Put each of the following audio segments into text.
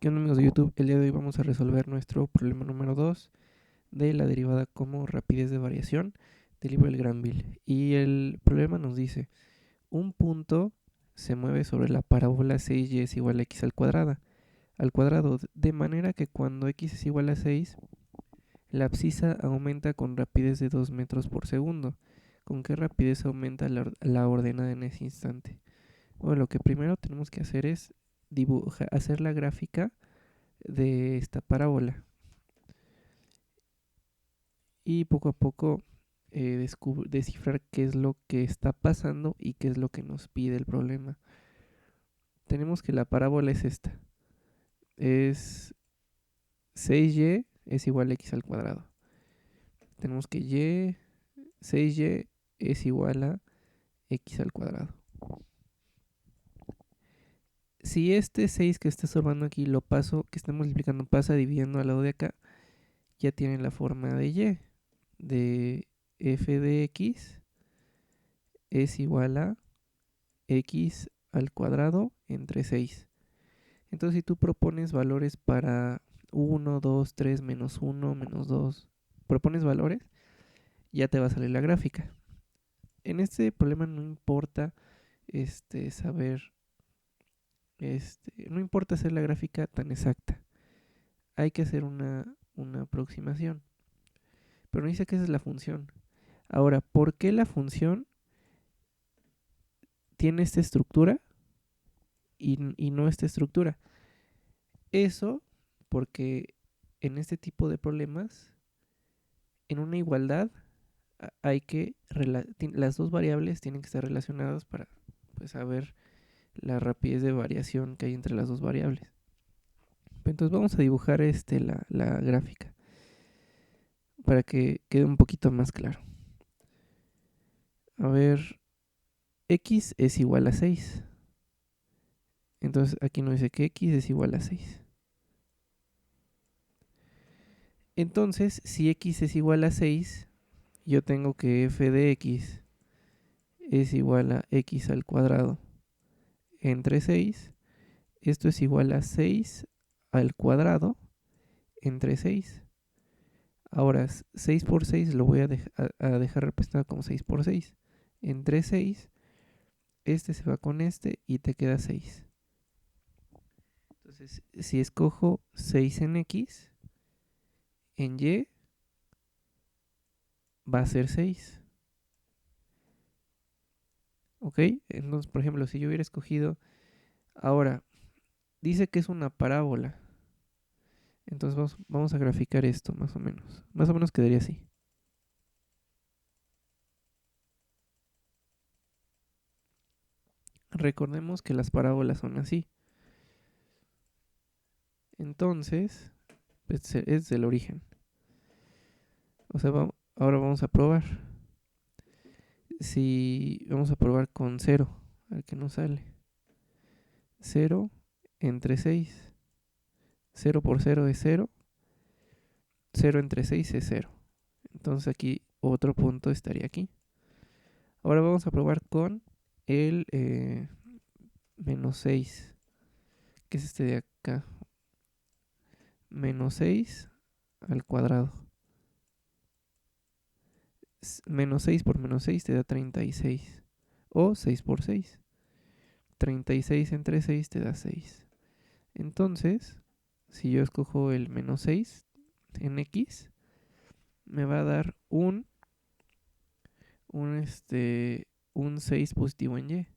¿Qué onda, amigos de YouTube? El día de hoy vamos a resolver nuestro problema número 2 de la derivada como rapidez de variación del libro del Granville. Y el problema nos dice, un punto se mueve sobre la parábola 6y es igual a x al cuadrado, de manera que cuando x es igual a 6, la abscisa aumenta con rapidez de 2 metros por segundo. ¿Con qué rapidez aumenta la ordenada en ese instante? Bueno, lo que primero tenemos que hacer es hacer la gráfica de esta parábola y poco a poco descifrar qué es lo que está pasando y qué es lo que nos pide el problema. Tenemos que la parábola es esta, es 6y es igual a x al cuadrado. Tenemos que 6y es igual a x al cuadrado. Si este 6 que está estorbando aquí lo paso, que está multiplicando, pasa dividiendo al lado de acá, ya tiene la forma de y, de f de x es igual a x al cuadrado entre 6. Entonces, si tú propones valores para 1, 2, 3, menos 1, menos 2, propones valores, ya te va a salir la gráfica. En este problema no importa saber, no importa hacer la gráfica tan exacta. Hay que hacer una aproximación. Pero no dice que esa es la función. Ahora, ¿por qué la función tiene esta estructura y no esta estructura? Eso porque en este tipo de problemas, en una igualdad, hay que las dos variables tienen que estar relacionadas para pues, saber la rapidez de variación que hay entre las dos variables. Entonces vamos a dibujar la gráfica para que quede un poquito más claro. A ver, x es igual a 6. Entonces aquí nos dice que x es igual a 6. Entonces, si x es igual a 6, yo tengo que f de x es igual a x al cuadrado entre 6. Esto es igual a 6 al cuadrado entre 6. Ahora, 6 por 6 lo voy a dejar representado como 6 por 6. Entre 6, este se va con este y te queda 6. Entonces, si escojo 6 en x, en y va a ser 6. ¿Ok? Entonces, por ejemplo, si yo hubiera escogido... Ahora, dice que es una parábola. Entonces vamos a graficar esto más o menos. Más o menos quedaría así. Recordemos que las parábolas son así. Entonces, pues es del origen. O sea, ahora vamos a probar. Si vamos a probar con 0, a ver qué nos sale. 0 entre 6. 0 por 0 es 0. 0 entre 6 es 0. Entonces aquí otro punto estaría aquí. Ahora vamos a probar con el menos 6, que es este de acá. Menos 6 al cuadrado. Menos 6 por menos 6 te da 36. O 6 por 6. 36 entre 6 te da 6. Entonces, si yo escojo el menos 6 en x, me va a dar un 6 positivo en y.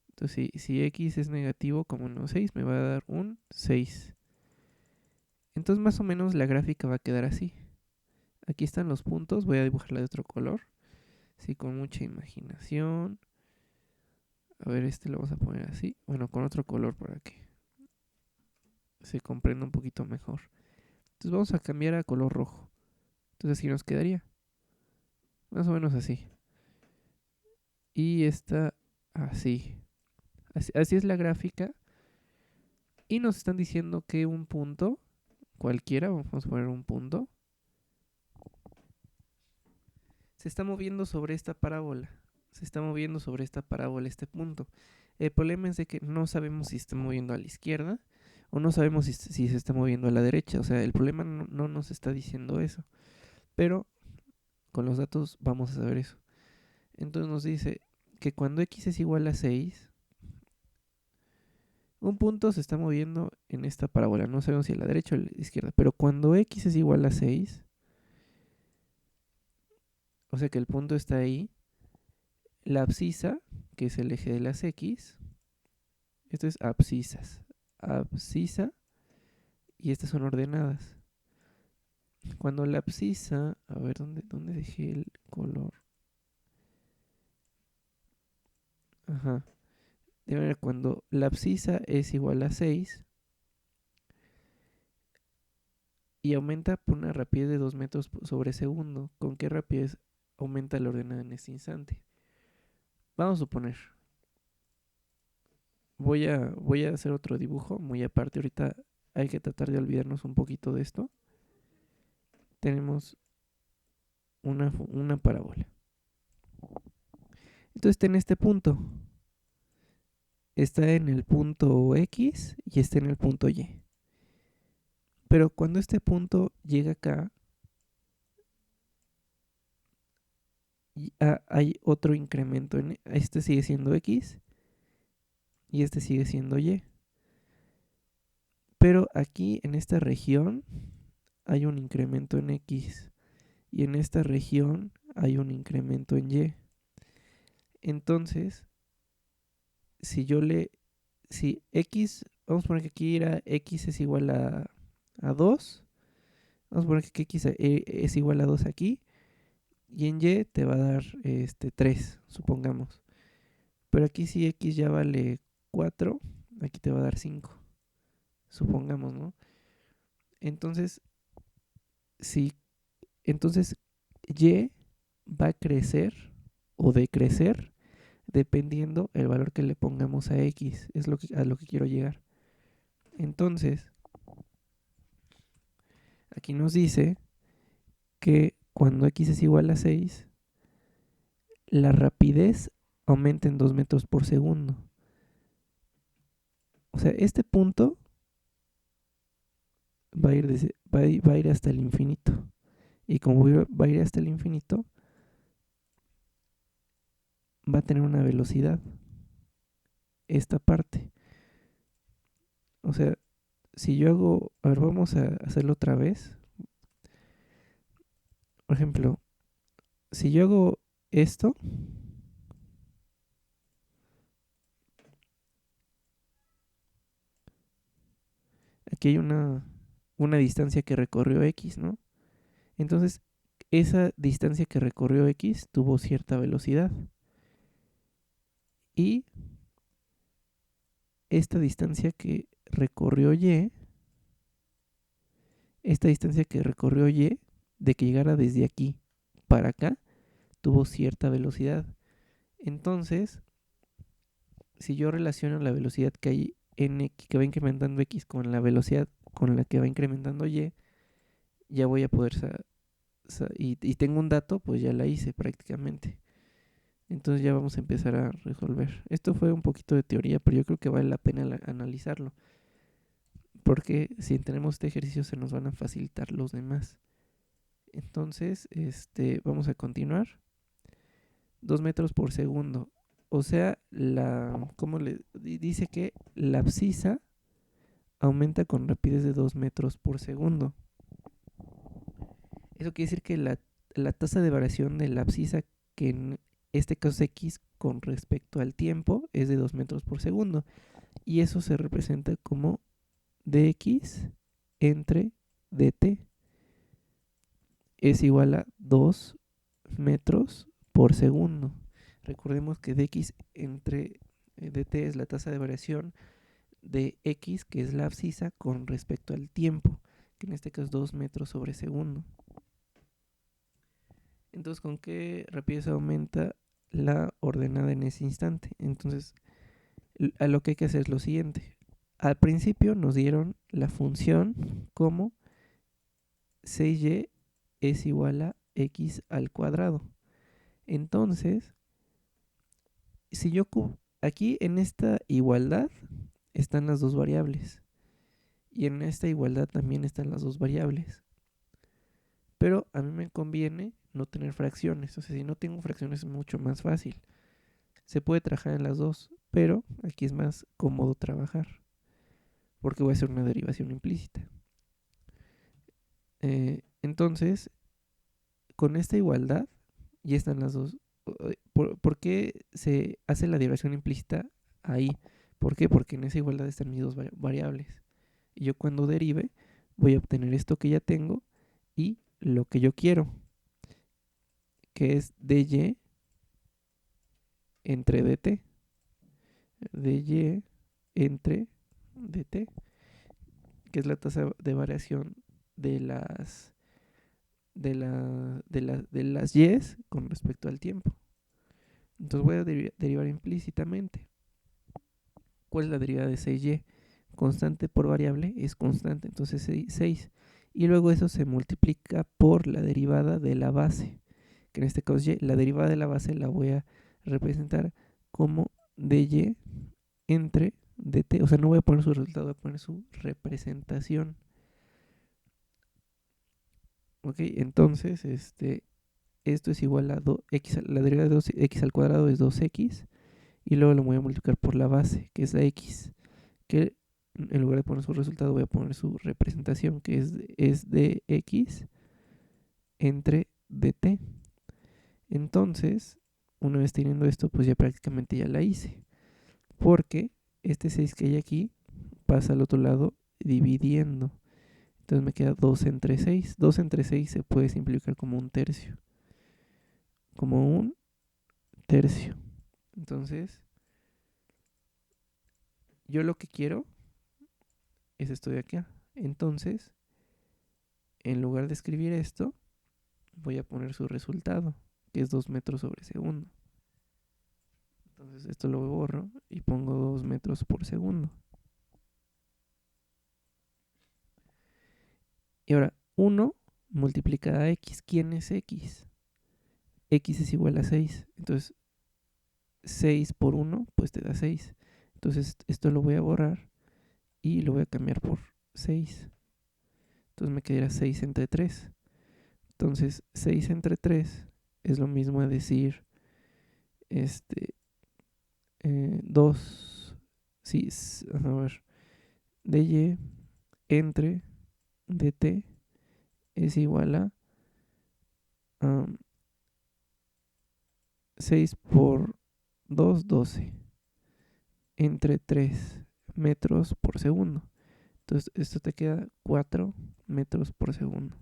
Entonces, si x es negativo como menos 6, me va a dar un 6. Entonces, más o menos la gráfica va a quedar así. Aquí están los puntos, voy a dibujarla de otro color. Sí, con mucha imaginación. A ver, lo vamos a poner así. Bueno, con otro color para que se comprenda un poquito mejor. Entonces vamos a cambiar a color rojo. Entonces así nos quedaría. Más o menos así. Y esta así. Así es la gráfica. Y nos están diciendo que un punto, cualquiera, vamos a poner un punto, se está moviendo sobre esta parábola. Se está moviendo sobre esta parábola este punto. El problema es de que no sabemos si está moviendo a la izquierda o no sabemos si se está moviendo a la derecha. O sea, el problema no nos está diciendo eso, pero con los datos vamos a saber eso. Entonces nos dice que cuando x es igual a 6, un punto se está moviendo en esta parábola. No sabemos si a la derecha o a la izquierda, pero cuando x es igual a 6, o sea que el punto está ahí, la abscisa, que es el eje de las x, esto es abscisas, abscisa, y estas son ordenadas. Cuando la abscisa, a ver, ¿dónde dejé el color? Ajá. De manera, cuando la abscisa es igual a 6 y aumenta por una rapidez de 2 metros sobre segundo, ¿con qué rapidez aumenta la ordenada en este instante? Vamos a suponer, voy a hacer otro dibujo muy aparte. Ahorita hay que tratar de olvidarnos un poquito de esto. Tenemos una parábola. Entonces está en este punto. Está en el punto X y está en el punto Y. Pero cuando este punto llega acá, hay otro incremento. Este sigue siendo X y este sigue siendo Y. Pero aquí en esta región hay un incremento en X y en esta región hay un incremento en Y. Entonces, si X, vamos a poner que aquí era X es igual a 2, vamos a poner que X es igual a 2 aquí, y en Y te va a dar 3, supongamos. Pero aquí si X ya vale 4, aquí te va a dar 5, supongamos, ¿no? Entonces, si, entonces Y va a crecer o decrecer dependiendo el valor que le pongamos a X. Es a lo que quiero llegar. Entonces, aquí nos dice que cuando X es igual a 6, la rapidez aumenta en 2 metros por segundo. O sea, este punto va a ir hasta el infinito. Y como va a ir hasta el infinito, va a tener una velocidad. Esta parte. O sea, si yo hago... A ver, vamos a hacerlo otra vez. Por ejemplo, si yo hago esto, aquí hay una distancia que recorrió X, ¿no? Entonces, esa distancia que recorrió X tuvo cierta velocidad. Y esta distancia que recorrió Y, de que llegara desde aquí para acá, tuvo cierta velocidad. Entonces, si yo relaciono la velocidad que hay en X, que va incrementando X con la velocidad con la que va incrementando Y, ya voy a poder y tengo un dato, pues ya la hice prácticamente. Entonces ya vamos a empezar a resolver. Esto fue un poquito de teoría, pero yo creo que vale la pena analizarlo, porque si tenemos este ejercicio se nos van a facilitar los demás. Entonces, vamos a continuar. 2 metros por segundo. O sea, ¿cómo le dice que la abscisa aumenta con rapidez de 2 metros por segundo? Eso quiere decir que la tasa de variación de la abscisa, que en este caso es X con respecto al tiempo, es de 2 metros por segundo. Y eso se representa como dx entre dt es igual a 2 metros por segundo. Recordemos que dx entre dt es la tasa de variación de x, que es la abscisa, con respecto al tiempo, que en este caso es 2 metros sobre segundo. Entonces, ¿con qué rapidez aumenta la ordenada en ese instante? Entonces, a lo que hay que hacer es lo siguiente. Al principio nos dieron la función como 6y es igual a x al cuadrado. Entonces, si yo aquí en esta igualdad están las dos variables. Y en esta igualdad también están las dos variables. Pero a mí me conviene no tener fracciones. O sea, si no tengo fracciones es mucho más fácil. Se puede trabajar en las dos, pero aquí es más cómodo trabajar, porque voy a hacer una derivación implícita. Entonces, con esta igualdad, ya están las dos. ¿Por qué se hace la derivación implícita ahí? ¿Por qué? Porque en esa igualdad están mis dos variables. Y yo cuando derive voy a obtener esto que ya tengo y lo que yo quiero, que es dy entre dt. dy entre dt, que es la tasa de variación de las y's con respecto al tiempo. Entonces voy a derivar implícitamente. ¿Cuál es la derivada de 6y? Constante por variable es constante, entonces 6. Y luego eso se multiplica por la derivada de la base, que en este caso es y. La derivada de la base la voy a representar como dy entre dt. O sea, no voy a poner su resultado, voy a poner su representación. Ok, entonces esto es igual a x, la derivada de 2x al cuadrado es 2x, y luego lo voy a multiplicar por la base, que es la x, que en lugar de poner su resultado voy a poner su representación, que es de x entre dt. Entonces, una vez teniendo esto, pues ya prácticamente ya la hice, porque este 6 que hay aquí pasa al otro lado dividiendo. Entonces me queda 2 entre 6. 2 entre 6 se puede simplificar como un tercio. Como un tercio. Entonces, yo lo que quiero es esto de acá. Entonces, en lugar de escribir esto, voy a poner su resultado, que es 2 metros sobre segundo. Entonces, esto lo borro y pongo 2 metros por segundo. Y ahora, 1 multiplicado a x. ¿Quién es x? X es igual a 6. Entonces, 6 por 1, pues te da 6. Entonces, esto lo voy a borrar y lo voy a cambiar por 6. Entonces me quedará 6 entre 3. Entonces 6 entre 3 es lo mismo a decir 2. Sí, a ver, dy entre dt es igual a 6 por 2, 12, entre 3 metros por segundo. Entonces esto te queda 4 metros por segundo.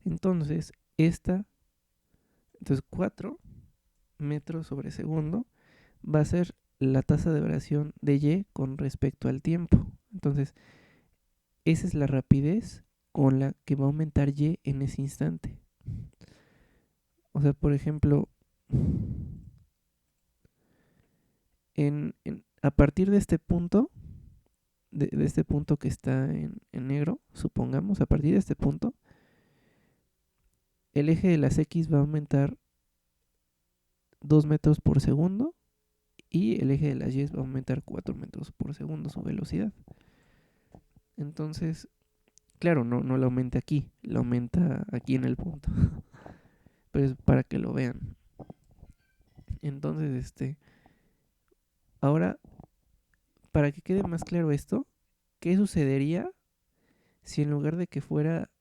Entonces, entonces 4 metros sobre segundo va a ser la tasa de variación de y con respecto al tiempo. Entonces, esa es la rapidez con la que va a aumentar y en ese instante. O sea, por ejemplo, a partir de este punto, de este punto que está en negro, supongamos, a partir de este punto, el eje de las X va a aumentar 2 metros por segundo y el eje de las Y va a aumentar 4 metros por segundo su velocidad. Entonces, claro, no la aumenta aquí, la aumenta aquí en el punto. Pero es para que lo vean. Entonces, ahora, para que quede más claro esto, ¿qué sucedería si en lugar de que fuera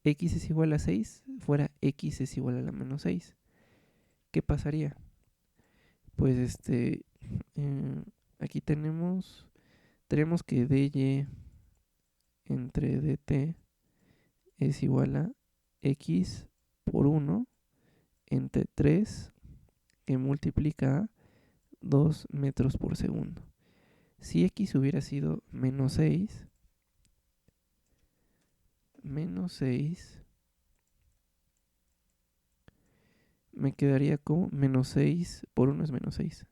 x es igual a 6, fuera x es igual a la menos 6? ¿Qué pasaría? Pues aquí tenemos que dy entre dt es igual a x por 1 entre 3 que multiplica a 2 metros por segundo. Si x hubiera sido menos 6, me quedaría como menos 6 por 1 es menos 6.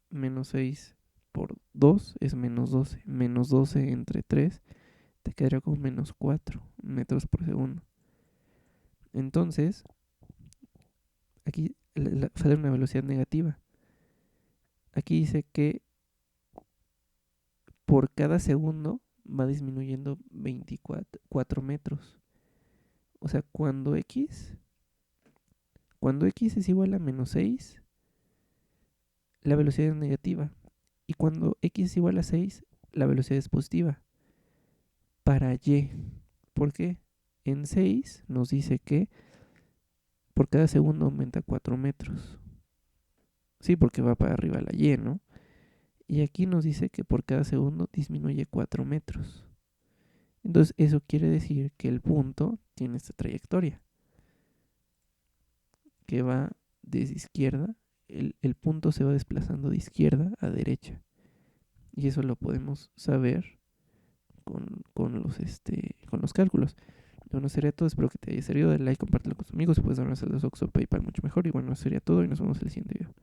Menos 6 por 2 es menos 12. Menos 12 entre 3 te quedaría como menos 4 metros por segundo. Entonces, aquí sale una velocidad negativa. Aquí dice que por cada segundo va disminuyendo 24 metros. O sea, cuando x es igual a menos 6, la velocidad es negativa. Y cuando x es igual a 6, la velocidad es positiva. Para y. ¿Por qué? En 6 nos dice que por cada segundo aumenta 4 metros. Sí, porque va para arriba la y, ¿no? Y aquí nos dice que por cada segundo disminuye 4 metros. Entonces eso quiere decir que el punto tiene esta trayectoria, que va desde izquierda, el punto se va desplazando de izquierda a derecha. Y eso lo podemos saber con los cálculos. Bueno, sería todo. Espero que te haya servido. Dale like, compártelo con tus amigos. Si puedes darnos el de Oxxo, PayPal, mucho mejor. Y bueno, eso sería todo. Y nos vemos en el siguiente video.